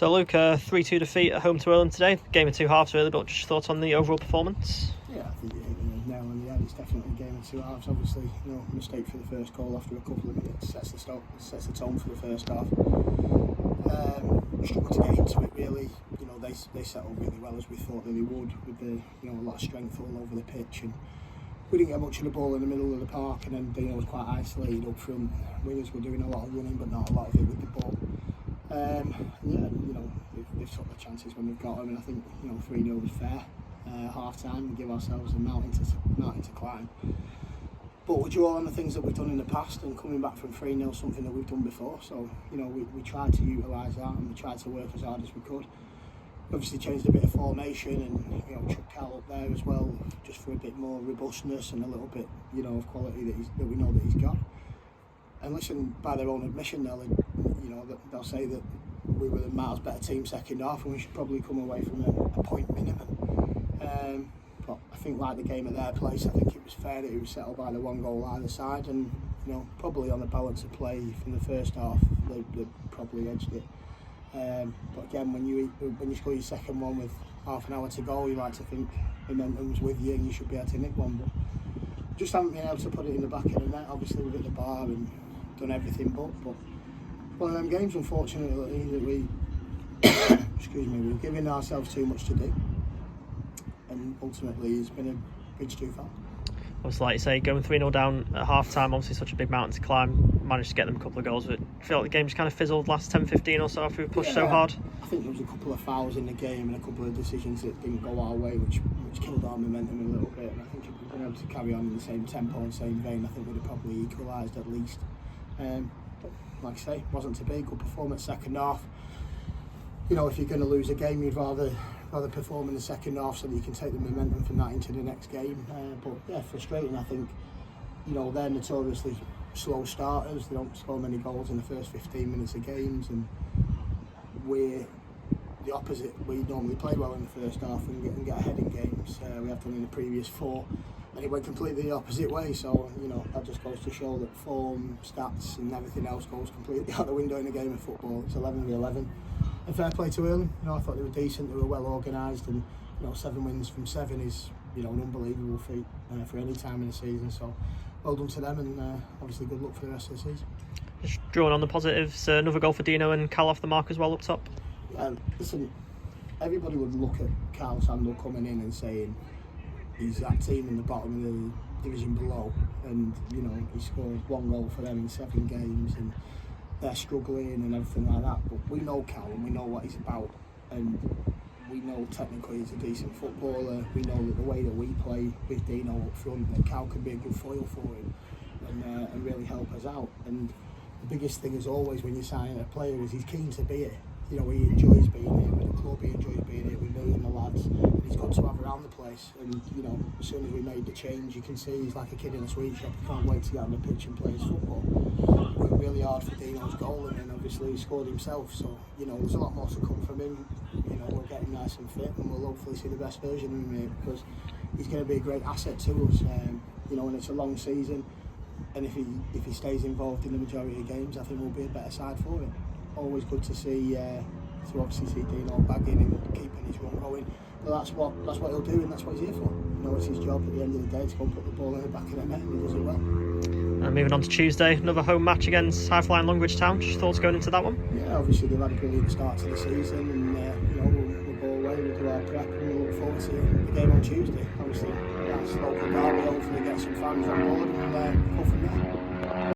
So Luke, 3-2 defeat at home to Irlam today. Game of two halves really, but just thoughts on the overall performance? Yeah, I think you hit the nail on the head. It's definitely a game of two halves. Obviously, mistake for the first goal after a couple of minutes sets the tone for the first half. Struggled to get into it really. They settled really well as we thought that they would, with a lot of strength all over the pitch, and we didn't get much of the ball in the middle of the park, and then Dino was quite isolated up front. Wingers were doing a lot of running, but not a lot of it with the ball. They've took their chances when they've got them, and I think 3-0 was fair. Half time, we give ourselves a mountain to climb. But we're drawing on the things that we've done in the past, and coming back from 3-0, something that we've done before. So we tried to utilise that, and we tried to work as hard as we could. Obviously changed a bit of formation, and chucked Cal up there as well, just for a bit more robustness and a little bit of quality that we know that he's got. And listen, by their own admission, they'll say that we were the miles better team second half, and we should probably come away from a point minimum. But I think, like the game at their place, I think it was fair that it was settled by the one goal either side, and probably on the balance of play from the first half, they probably edged it. But again, when you score your second one with half an hour to go, you like to think momentum's with you and you should be able to nick one, but just haven't been able to put it in the back of the net. Obviously we've hit the bar and done everything but one of them games, unfortunately, that we we're giving ourselves too much to do, and ultimately it's been a bridge too far. Obviously, like you say, going 3-0 down at half time, obviously such a big mountain to climb, managed to get them a couple of goals, but I feel like the game just kind of fizzled last 10-15 or so after we pushed so hard. I think there was a couple of fouls in the game and a couple of decisions that didn't go our way, which killed our momentum a little bit, and I think if we'd been able to carry on in the same tempo and same vein, I think we'd have probably equalised at least. But like I say, wasn't to be. Good performance second half. If you're going to lose a game, you'd rather perform in the second half so that you can take the momentum from that into the next game. But yeah, frustrating. I think they're notoriously slow starters. They don't score many goals in the first 15 minutes of games, and we're the opposite. We normally play well in the first half and get ahead in games. We have done in the previous 4, and it went completely the opposite way. So that just goes to show that form, stats, and everything else goes completely out the window in a game of football. It's 11v11. And fair play to Irlam. I thought they were decent, they were well organised, and 7 wins from 7 is an unbelievable feat for any time in the season. So well done to them, and obviously good luck for the rest of the season. Just drawing on the positives, another goal for Dino and Cal off the mark as well up top. Listen, everybody would look at Carl Sandel coming in and saying he's that team in the bottom of the division below, and he scored 1 goal for them in 7 games, and they're struggling and everything like that. But we know Cal, and we know what he's about, and we know technically he's a decent footballer. We know that the way that we play with Dino up front, that Cal can be a good foil for him and really help us out. And the biggest thing is always when you're signing a player is he's keen to be here. He enjoys being here with the club, he enjoys being here with me and the lads, and he's good to have around the place. And as soon as we made the change, you can see he's like a kid in a sweet shop. He can't wait to get on the pitch and play his football. Worked really hard for Dino's goal, and then obviously he scored himself. So there's a lot more to come from him. We'll get him nice and fit, and we'll hopefully see the best version of him here, because he's going to be a great asset to us. And it's a long season, and if he stays involved in the majority of games, I think we'll be a better side for it. Always good to see obviously see Dino bagging and keeping his run going. But that's what he'll do, and that's what he's here for. It's his job at the end of the day to go and put the ball in the back of the net, and he does it well. And moving on to Tuesday, another home match against high-flying Longridge Town. Just thoughts going into that one? Yeah, obviously they've had a brilliant start to the season, and we'll go away, we'll do our prep, and we'll look forward to the game on Tuesday. Obviously that's local derby, hopefully get some fans on board, and go from there.